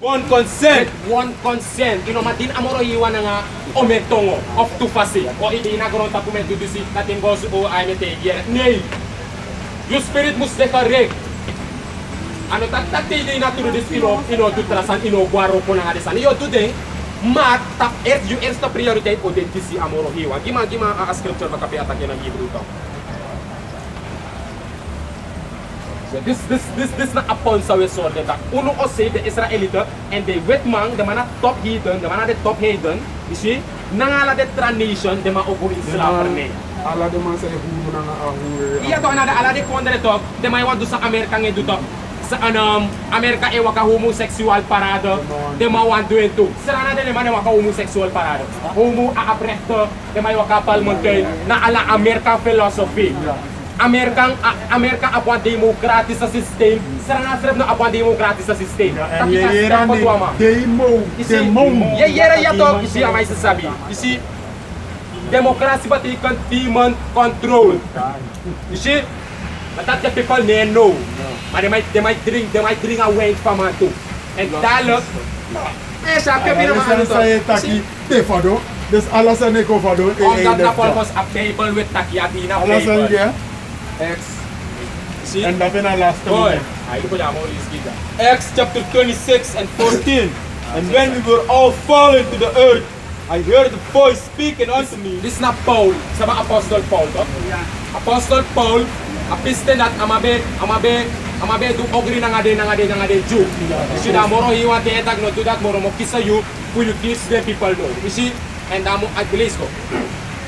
One consent. One consent. You know, matin amoro iwan nga ometongo of two fasi. O hindi na gron tapument dudusi natin gosu o ay mete yer. Nei. Your spirit must decorate. Ano tatati di na turu dis ino tutrasan ino guaro po na ngadesan. Yo today mat tap you ersta prioriteit o de disi amoro iwan. Gima a scripture makapiata kena Hebrew to. So this na upon sa wesor de uno o say the Israelite and the wetman the mana top heathen the mana the top heathen you see nangala the transition the ma ogo Islam ne ala de man say hu na ahur iya to anada ala de konde to de may wadu sa Amerika ngedu to sa Amerika e waka homosexual parade de ma wandu ento sara na de man waka homosexual parade homo a aprehto de may waka palmonte na ala Amerika philosophy Amerika apa demokratis sa sistem, serana serap na apa demokratis sa sistem. Tapi yera ni demo. Yera ya to isi amai sasabi. Isi demokrasi bati kan demand control. Isi but the people they know. But they might drink away from it too. And dialogue. Sa pina man say taki defado. Des alasan ko fado. On that na purpose a table with taki na alasan dia. X. See? And that's in our last Boy, Acts chapter 26 and 14. And when we were all fallen to the earth, I heard a voice speaking unto me. This is not Paul, sama Apostle Paul. Yeah. Apostle Paul, apiste nat amabe du ogri nangade Jew. You see, the moro he want to attack not do that moro mo kisa you, will you teach the people know. You see, and I believe so.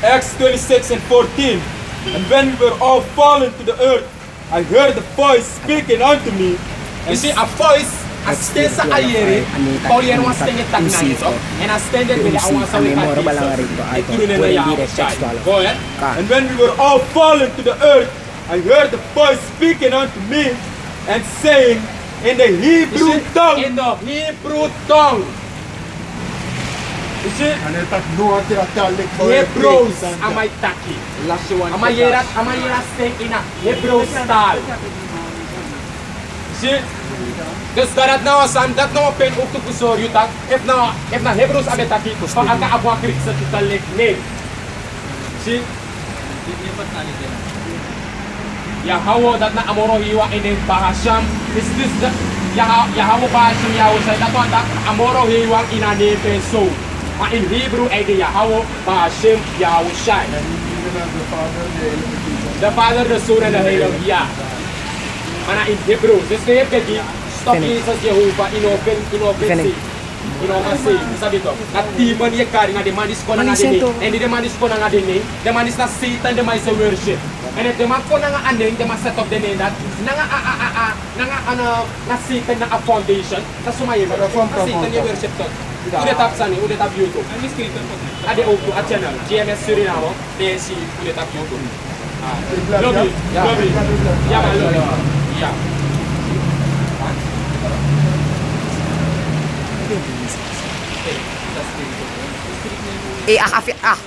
Acts 26 and 14. And when we were all fallen to the earth, I heard a voice speaking unto me. You see, a voice, a stay sa ayere, Paul yan was staying at na ito, and I standed with the awan sa wikati. Go ahead. And when we were all fallen to the earth, I heard a voice speaking unto me and saying in the Hebrew tongue. In the Hebrew tongue. You see? Hebrews amay taki. Amayerat stay in a Hebrew style. See? Just that now san that no pen ukto kusor yutak if na Hebrews amay taki pa aga abwa krik sa tutalik ne. See? Yahawo that na amoro hiwa in bahasham is this the Yahawo bahasham yawo sa dato that amoro hiwa inane peso. In Hebrew, Yahweh, Hashem, Yahushai. The Father, the Son, and the Holy Yah. And in Hebrew, this name stop Jesus Jehovah inoffensive. Sabi to. At demon ye carrying a demanis ko na ngade and the demanis ko na ngade ni, demanis na Satan the mice worship. And if the man ko na nga anding, the set of the name that na Satan na a foundation, na sumayin na Satan ye worship to. Udah tap sana, udah tap YouTube. Ada Oku, a channel, GMS Suriname, DSC, udah tap YouTube. Lobby. Ya, lobby. Ya.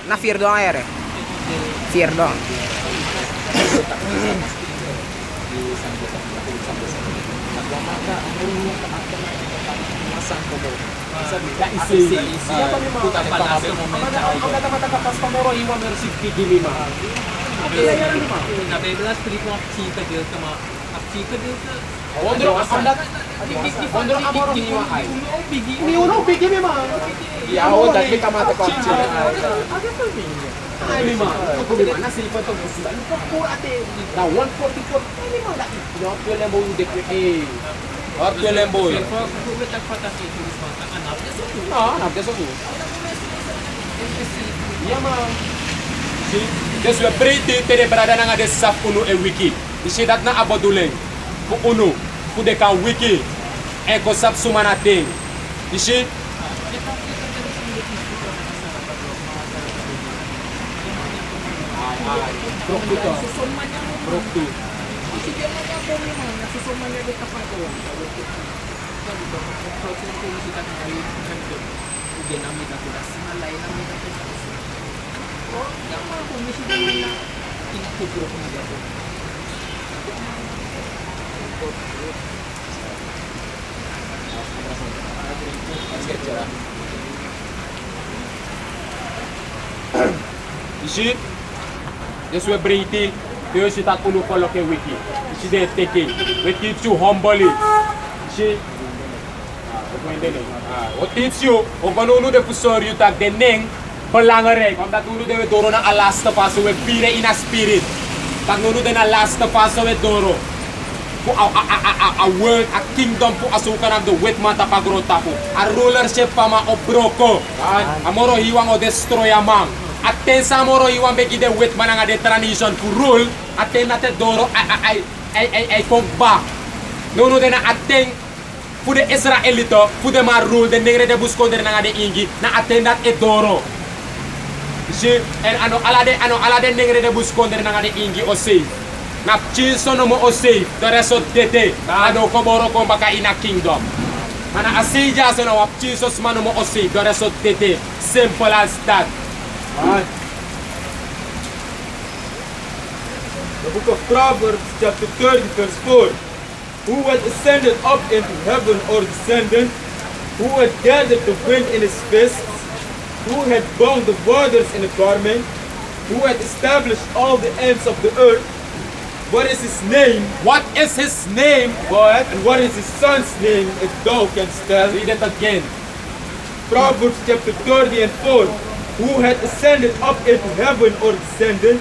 Na fear doang air fear doang. Dus we breed tere brada na nga de saf uno e wiki. Isi dat na aboduleng. Ku uno, ku de ka wiki. E ko sap sumana ding. Isi Broktu. scripture. You see? This way breathing. You see that ulu follow ke wiki. You see they take it. We teach you humbly. You see? Wat teach you? Ook wanneer ulu de pusor you tak de ning belangrijk. Omdat ulu de we doro na alaste paso we pire in a spirit. Tak ulu de na laste paso we doro. A world, a kingdom po asukan ang the witman tapagrota po. A rulership pa ma obroko. Amoro hiwang o destroy amang. At ten sa amoro hiwang begi de witman ang de transition po rule. At ten na te doro ay kongba. Nuno de na ating po de Israelito, po de ma rule, de nengre de busko de na de ingi, na aten dat e doro. Si, en ano alade nengre de busko de na de ingi o say. Na chiso no mo o safe, the rest of dete, ano ko moro ko baka ina kingdom. Mana asija so no chiso mano mo o safe, the rest of dete, simple as that. Right. The book of Proverbs chapter 30 verse 4. Who had ascended up into heaven or descended? Who had gathered the wind in his fists? Who had bound the waters in a garment? Who had established all the ends of the earth? What is his name? What is his name? Go ahead. And what is his son's name, if thou canst tell? Read it again. Proverbs chapter 30 and 4. Who had ascended up into heaven or descended?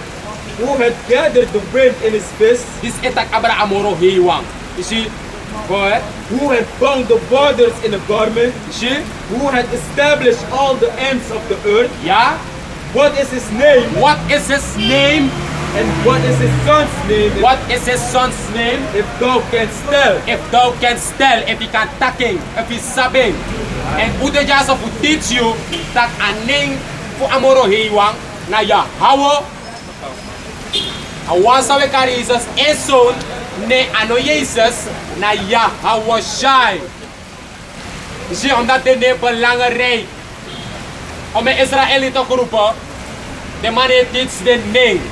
Who had gathered the wind in his fist? This etak abra amoro hiwang. You see? Go ahead. Who had bound the waters in a garment? You see? Who had established all the ends of the earth? Yeah? What is his name? What is his name? And what is his son's name? What is his son's name? If thou canst tell. If thou canst tell, if he can taking, if he's sabing. And udejas of teach you that aning fu amoro hiwang na Yahweh. Awan sa we kari Jesus eson ne ano Jesus na Yahweh Shai. Zie omdat de ne belangrijk. Om Israelito groepen, de man teach the name.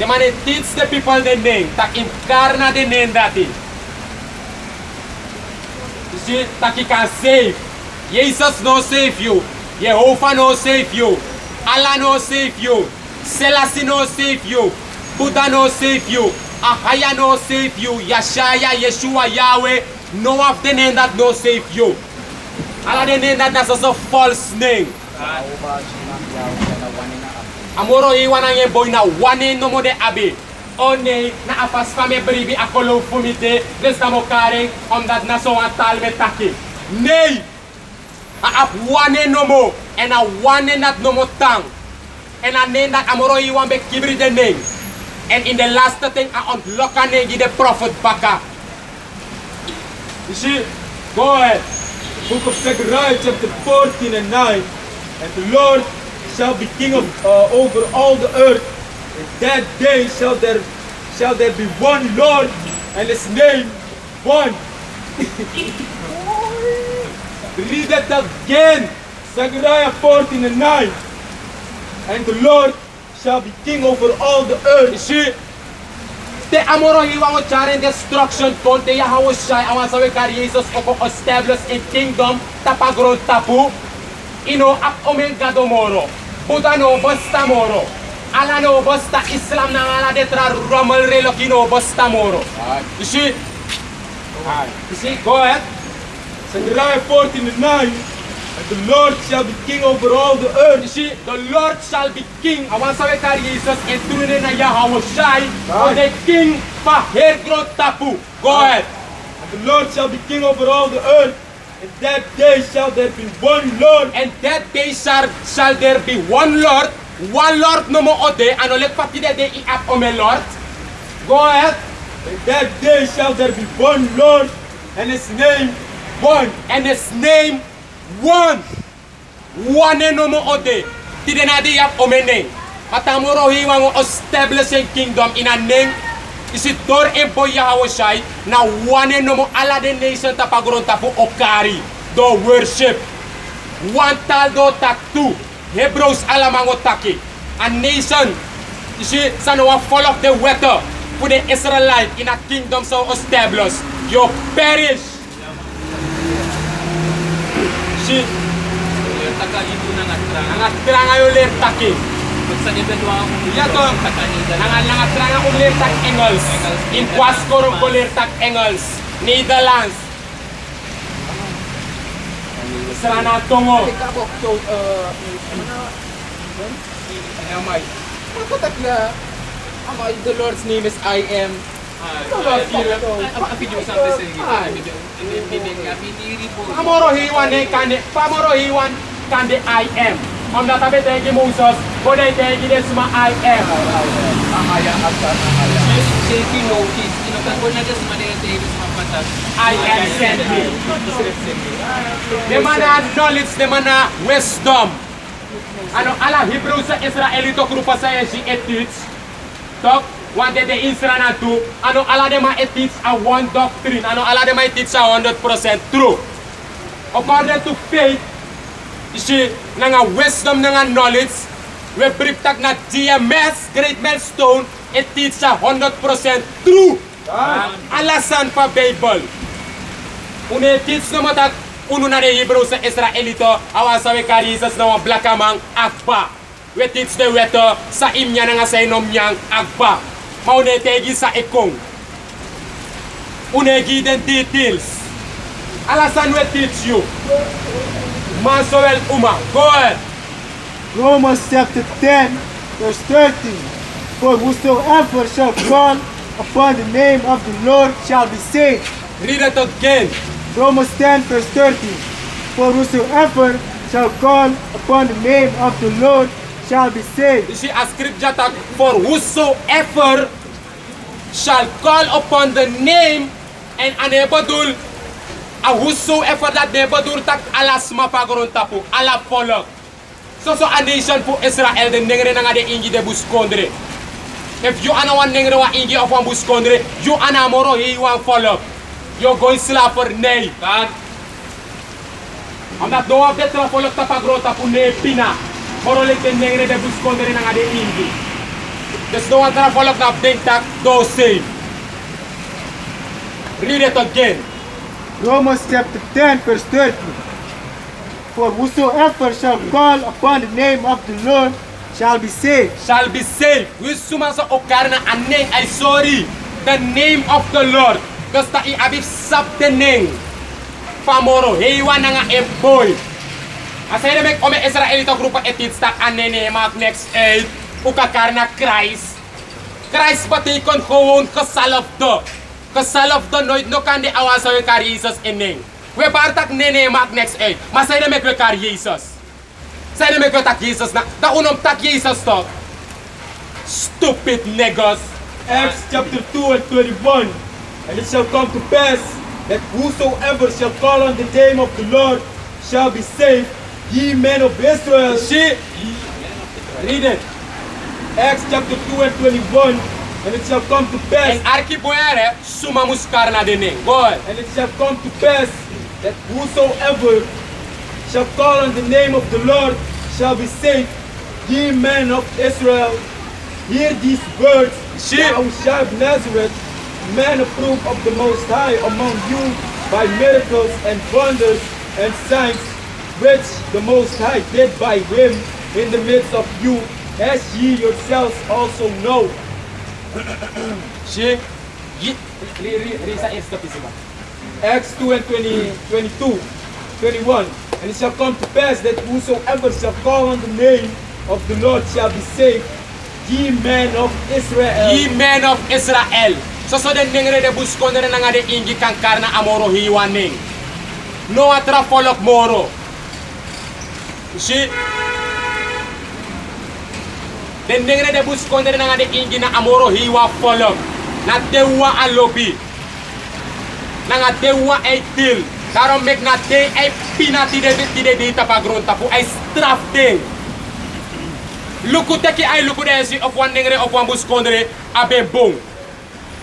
De man teach the people the name. Tak incarna the name dati. Zie tak he can save. Jesus no save you. Jehovah no save you. Allah no save you. Selassie no save you. Buddha no save you. Ahaya no save you. Yeshaya, Yeshua, Yahweh. No of the name that no save you. Allah the name that's also false name. Amoro iwan ang boy na wane no mo de abi. One na apas kami bribi akolo fumite. Des na mo karing omdat na so ang talme taki. Nay! Aap wane no mo. En a wane nat no mo tang. En a name that amoro iwan be kibri the name. And in the last thing I unlock a name the prophet baka. You see? Go ahead. Book of Zechariah chapter 14 and 9. And the Lord shall be king of over all the earth. In that day shall there be one Lord, and his name one. Read that again. Zechariah 14 and 9. And the Lord shall be king over all the earth. You see? Te amoro hiwang o charen destruction konte Yahweh Shai awan sawe kar Jesus oko establish in kingdom tapagron tapu. Ino ap omen gadomoro. Buddha no basta moro. Ala no basta Islam na ala detra romal relo kino basta moro. You see? You see? Go ahead. Zechariah 14 and 9. And the Lord shall be king over all the earth. You see? The Lord shall be king. Awan sawe kar Jesus en tunune na Yahweh Shai o the king pa hergron tapu. Go ahead. And the Lord shall be king over all the earth. And that day shall there be one Lord. And that day shall there be one Lord. One Lord no mo ode. Ano let pati de iap ome Lord. Go ahead. And that day shall there be one Lord. And his name one. And his name one. One no mo ode. Tide na di iap ome name. Atamuro hiwang establishing kingdom in a name. Isitor empo Yahweh Shai na one no mo ala the nation tapagron tapu okari do worship one tal do tak two Hebrews alamango taki a nation you see sanoa fall of the weather for the Israelite in a kingdom so established you perish Si Yung taga-ibo na nga nangatranga yung lertaki. Sa ibedwa akong Ya to. Nangatranga yung lertak Engels. In Quascorum ko lertak Engels. Netherlands. Sana tungo. The Lord's name is I am. Ang video sa atin sa piniri po. Pamoro hiwan kande I am. Om databe tegi Moses, bodai tegi desma I am. Taking notice. Kinukang ko na dyan sa manete sa mapatas. I am sent me. Demana knowledge, demana wisdom. Ano ala Hebrew sa Israelito grupa sa si ethics. Tok, wante de Israel tu, ano ala de ma ethics a one doctrine, ano ala de ma ethics a 100% true. According to faith, si nga wisdom nga knowledge, we briptak na DMS, great milestone, ethics a 100% true. Alasan pa Bible. Une ethics na matak, uno na de Hebrew sa Israelito, awan sa karisas na mga blakamang akpa. Wetits de weto sa imnya na nga sa inom niyang agpa. Maunetegi sa ikong. Unegi den details. Alasan wetits you. Masoel Uma. Go ahead. Romans chapter 10, verse 13. For whosoever shall call upon the name of the Lord shall be saved. Read it again. Romans 10, verse 13. For whosoever shall call upon the name of the Lord shall be saved. You see a scripture tag for whosoever shall call upon the name and anebadul a whosoever that nebadul tak alas mapagron tapu ala follow. So a nation po Israel den nengre nga de ingi de buskondre. If you ana wan nengre wa ingi of wan buskondre, you ana moro he wan follow. You going slap for nay. God. Am dat do of the follow tapagro tapu ne pina. Moro le ten nengre de buskondre nga de ingi. There's no one that follow na dentak do same. Read it again. Romans chapter 10, verse 13. For whosoever shall call upon the name of the Lord shall be saved. Shall be saved. We sumasa okarna aneng ay sorry. The name of the Lord. Basta iabif sab the name. Famoro. Heiwa na nga emboy. Asay na mek ome Israelito grupa etits tak anene mak next 8. Ukakarna Christ. Christ pati kon kowon kasalaf do. Kasalaf do no kandi awasa we kar Jesus eneng. We partak nene mak next 8. Masay na mek we kar Jesus. Say na mek we tak Jesus na. Ta unom tak Jesus to. Stupid niggas. Acts chapter 2 and 21. And it shall come to pass that whosoever shall call on the name of the Lord shall be saved, ye men of Israel. She read it. Acts chapter 2 and 21. And it shall come to pass. En arki boyare suma muskar na deneng. Go ahead. And it shall come to pass that whosoever shall call on the name of the Lord shall be saved, ye men of Israel. Hear these words. Thou shalt Nazareth, man approved of the Most High among you by miracles and wonders and signs which the Most High did by him in the midst of you, as ye yourselves also know. She Risa estopisima. Acts 2 and 22, 21. And it shall come to pass that whosoever shall call on the name of the Lord shall be saved, ye men of Israel. Ye men of Israel. So den nengre de buskon na nga de ingi kangkar na amoro hiwaning. No atra folok moro. She den nengre de buskon na nga de ingi na amoro hiwa folok. Na dewa alobi. Na nga dewa ay til. Karon mek na de ay pinati de dita pagron tapu ay straf ding. Luku teki ay luku de si of one nengre of one buskondre abe bong.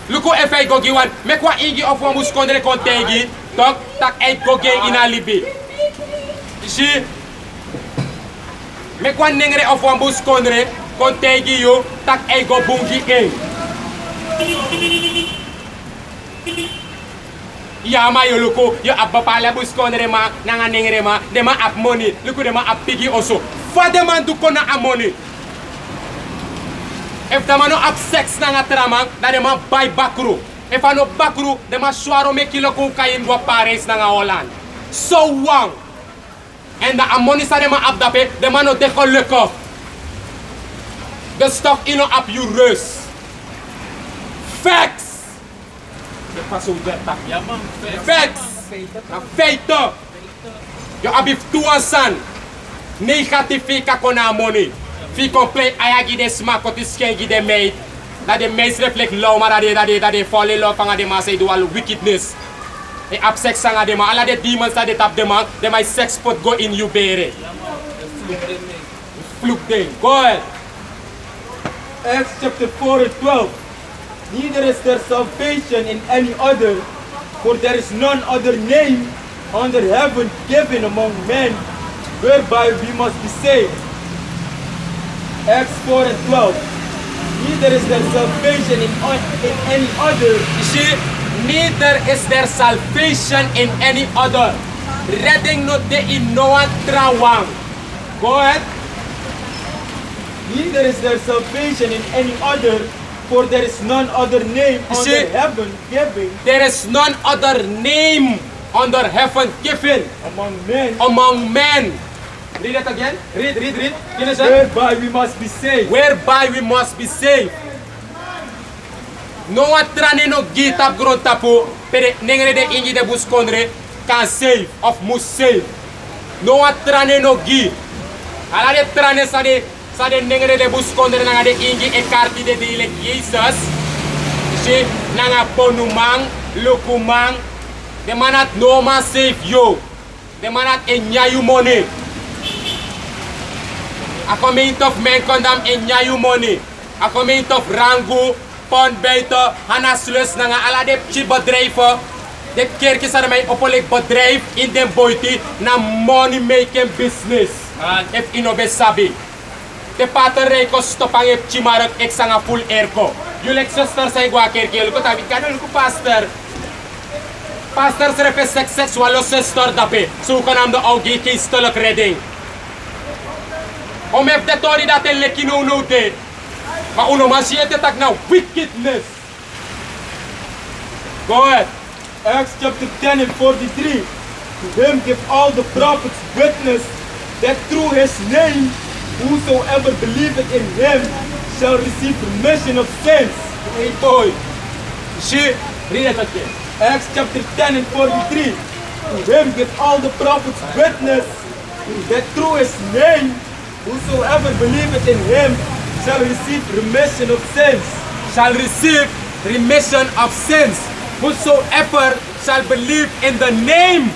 Luku efay gogiwan mekwa ingi of one buskondre kontegi tok tak ay goge inalibi. Si mekwa nengre of one buskondre kontegi yo tak ay go bungi eng. Yama yo luko, yo abba pala buskondre ma, nanga nengre ma, dema ap money, luko dema ap pigi also. Fa dema du kona a money. If dema no ap sex nanga tramang, da dema buy bakru. If ano bakru, dema swaro me kilo ko kain wa Paris nanga Holland. So wang. En da amoni sa dema ap dape, dema no deko leko. The stock ino ap you reus. Facts. De paso berta. Ja man, Facts. Na feito. Yo abif tuansan. Negatifica con a money. Fi complete ayagi de sma kotiskengi de maid. Dat de meest reflect low maar dat de fall in love van de man say do all wickedness. E ap sex sanga de man. Alla de demons dat de tap de man. De my sex pot go in you bere. Fluk ding. Go ahead. Acts chapter 4 and 12. Neither is there salvation in any other, for there is none other name under heaven given among men whereby we must be saved. Acts 4 and 12. Neither is there salvation in any other. You see, neither is there salvation in any other. Reading no de in no one trawang. Go ahead. Neither is there salvation in any other, for there is none other name You under see? heaven given There is none other name under heaven given among men among men. Read it again. Read. Finish it. whereby we must be saved. Whereby we must be saved. No one trane no gitap gron tapu, pero nengre de ingi de buskondre can save of must save. No one trane no gi. Ala de trane sa de nengre de buskondre nanga de ingi e karti de dile Jesus. Si nanga ponumang, lukumang, de manat no man save you. De manat enya you money. A community of men condemn enya you money. A community of rangu, pond beter, hanaslus nanga ala de chi bedrijven. De kerk sa may opolik bedrijf in den boiti na money making business. If inobe sabi. De pater reko stopang ep chimarok ek sanga full airco. Julek sister sa igwa kerk yul ko tabi kanul ko pastor. Pastor se refe sexual o sister dape. So kanam do augi ki stolok reading. Om ef de tori dat el lekino no de. Maar uno masiete tak na wickedness. Go ahead. Acts chapter 10 and 43. To him give all the prophets witness that through his name whosoever believeth in him shall receive remission of sins. Hey boy. See, read it again. Acts chapter 10 and 43. To him give all the prophets witness that through his name whosoever believeth in him shall receive remission of sins. Shall receive remission of sins. Whosoever shall believe in the name.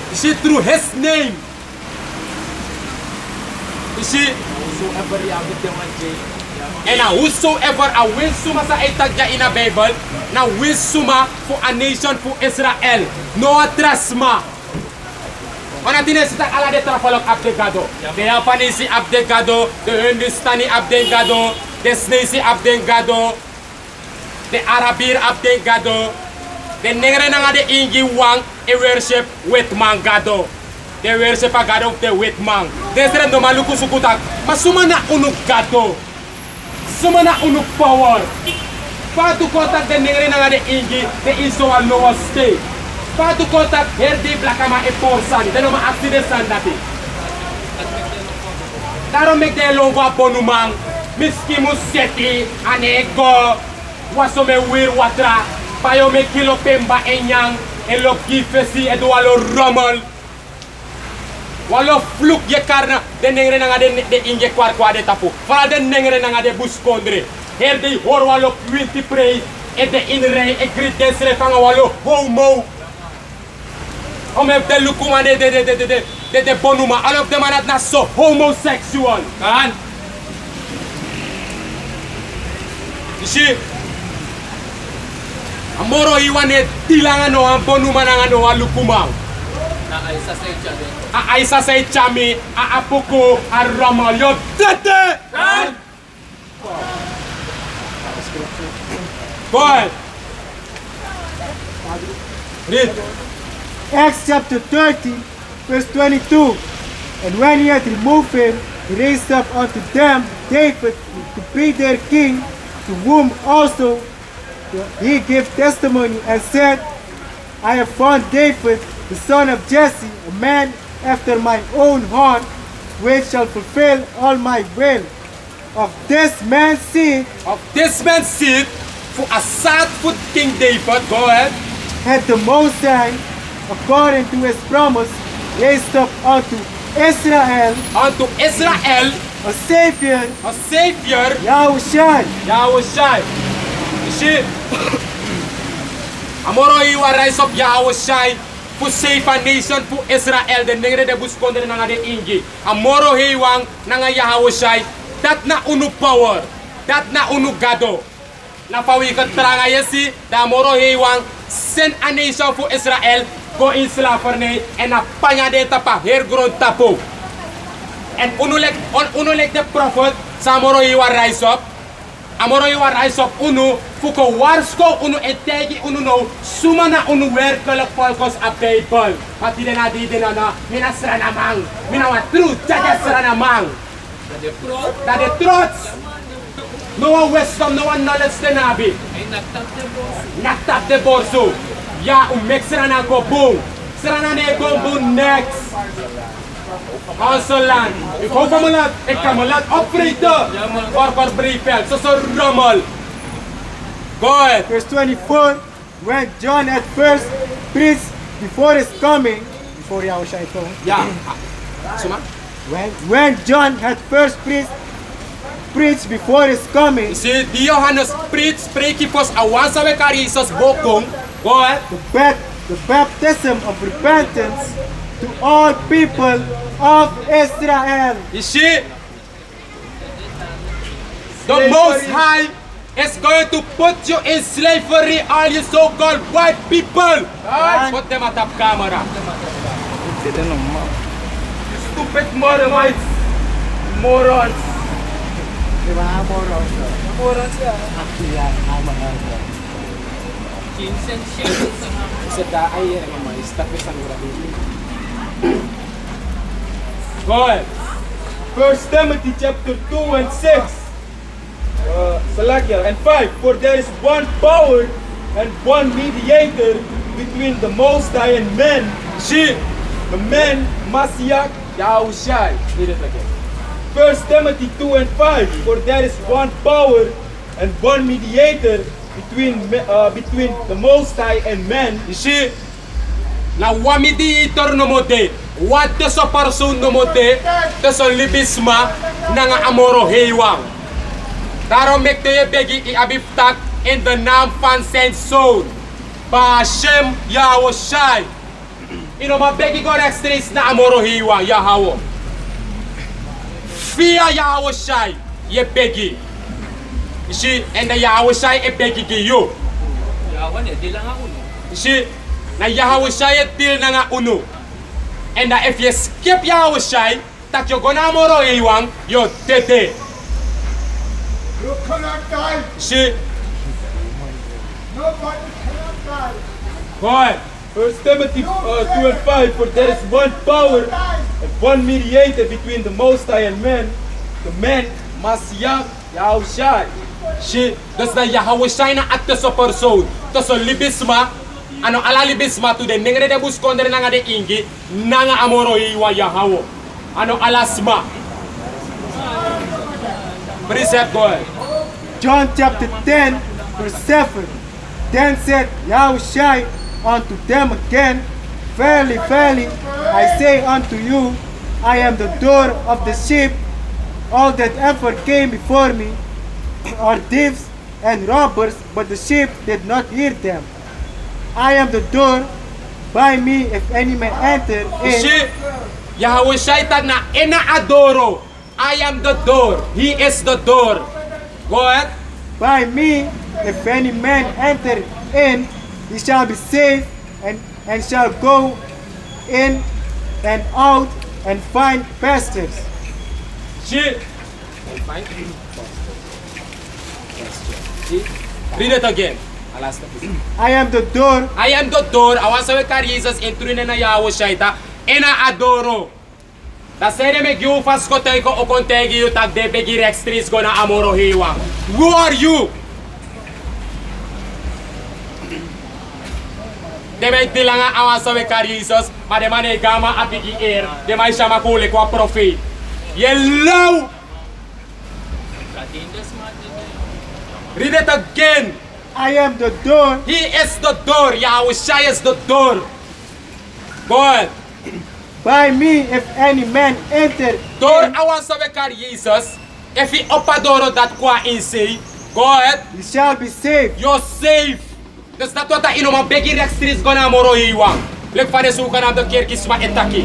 You see, through his name. You see, and now whosoever a will suma sa itagya in a Bible, na will suma for a nation for Israel. No trasma. Ona tinesita ala de trafalok abdegado. De Japanese abdegado, de Hindustani abdegado, de Snesi abdegado, de Arabir abdegado, de negre nga de ingi wang e worship with mangado. They worship a God of the wit man. Desre no maluku sukutak. Masuma na unuk gado. Suma na unuk power. Patu kotak de negre na de ingi. De iso al no stay. Patu kotak herdi blakama e porsan. De no ma accident sandati. Daro mek de longwa bonumang. Miski museti anego. Waso me wir watra. Payo me kilo pemba enyang. E lo gifesi e do alo rommel. Walo fluk ye karna de nengre nga de inge kwar de tapu. Fala de nengre nga de buskondre. Her de hor walo 20 prey e de inre e grit desre fanga walo homo. Om ef de lukuma de bonuma. Alof de manat na so homosexual. Kan? Isi amoro iwane tilanga no am bonuma nga no walukuma. Na ay sa secha de. A Aisa say chami, a apoko, a rama, yo tete! Boy! Read. Acts chapter 30, verse 22. And when he had removed him, he raised up unto them David to be their king, to whom also he gave testimony and said, I have found David, the son of Jesse, a man after my own heart, which shall fulfill all my will. Of this man's seed Of this man's seed, for a sad foot King David, go ahead, had the Most High, according to his promise, raised up unto Israel unto Israel, a Savior, a Savior, Yahushua. Yahushai. You see, Amoro iwa rise up Yahushai, for save a nation, for Israel, the nengre de buskonde na nga de ingi. Amoro hiwang na nga Yahushai, that na unu power, that na unu gado. Na pawikat tranga yesi, da amoro hiwang send a nation for Israel, go in slavery, and a panya de tapa, here grown tapo. And unulek the prophet, sa amoro hiwa rise up, amoro hiwa rise up unu, fuko warsko unu etegi unu no, sumana unu werkelijk volgens a people. Pati de na di de na, mina srana mang, mina wa truth, jaja srana mang. That the truth, no one wisdom, no one knowledge de nabi. Ay nagtap Naktap de borso, ya umek srana go boom, srana ne go boom next. Hanseland, ik hoop van me laat, ik kan me laat opvreten. Voor Briefeld, zo rommel. Go ahead. Verse 24. When John at first preached before his coming, before Yahushua came, Ja. Suma? when John had first preached before his coming, Si di Johannes spreek je pas awansa we karisos bokong. Go ahead. the baptism of repentance to all people of Israel. You see? The Most High is going to put you in slavery, all you so-called white people. Put them at the camera. You stupid Moronites. Morons. Go ahead. 1 Timothy chapter 2 and 6. Salakia and 5. For there is one power and one mediator between the Most High and men. See? The man Mashiach Yahushai. Read it again. 1 Timothy 2 and 5. For there is one power and one mediator between the Most High and men. You see? Na wa mediator no mo de. What the so person no mo de. The so libisma na nga amoro heywang. Daarom mek je begi I abiftak in the naam van zijn zoon. Ba Hashem Yahushai. Ino ma begi go rechtstreeks na amoro heywang Yahweh. Via Yahushai ye begi. You see? And the Yahushai e begi ki you. Yawan eh, di lang ako no. You see? Na Yahushai til na nga uno. And if you skip Yahushai, that you're gonna moro iwang, you're dead. You cannot die. See? Nobody cannot die. Go ahead. 1 Timothy 2 and 5. For there is one power and one mediator between the Most High and men. The man Mashiach Yahushai. See? Dus na Yahushai na atte sa person. To so libisma, ano ala libisma to de nengre de buskonder na nga de ingi, na nga amoro iwa Yahweh. Ano alasma. Precept, go ahead. John chapter 10, verse 7. Then said Yahushua unto them again, Verily, verily, I say unto you, I am the door of the sheep. All that ever came before me are thieves and robbers, but the sheep did not hear them. I am the door. By me, if any man enter in, See? Yahushai tag na ina adoro. I am the door. He is the door. Go ahead. by me, if any man enter in, he shall be saved, and shall go in and out and find pastures. See? See? Read it again. Alas tapos. I am the door. I am the door. Awan sa kar Jesus entruine na yawo shaita. Ena adoro. Da sede me giu fas ko tay ko o kontegi yu tag de begi rextris go na amoro hiwa. Who are you? De me dilanga awan sa kar Jesus, ma de mane gama apigi air. De mai chama kule ko prophet. Yellow. Read it again. I am the door. He is the door. Yahushua is the door. Go ahead. By me, if any man enter, Door awan sa kar Jesus. If he opadoro dat kwa insay. Go ahead. he shall be saved. You're safe. Dus dat wat ino ma begi rextris gona moro hiwa. Lek fane suka na de kerkisma etaki.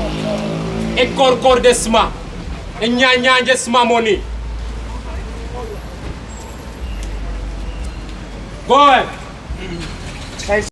E kor desma. E nyanya sma moni. Go ahead.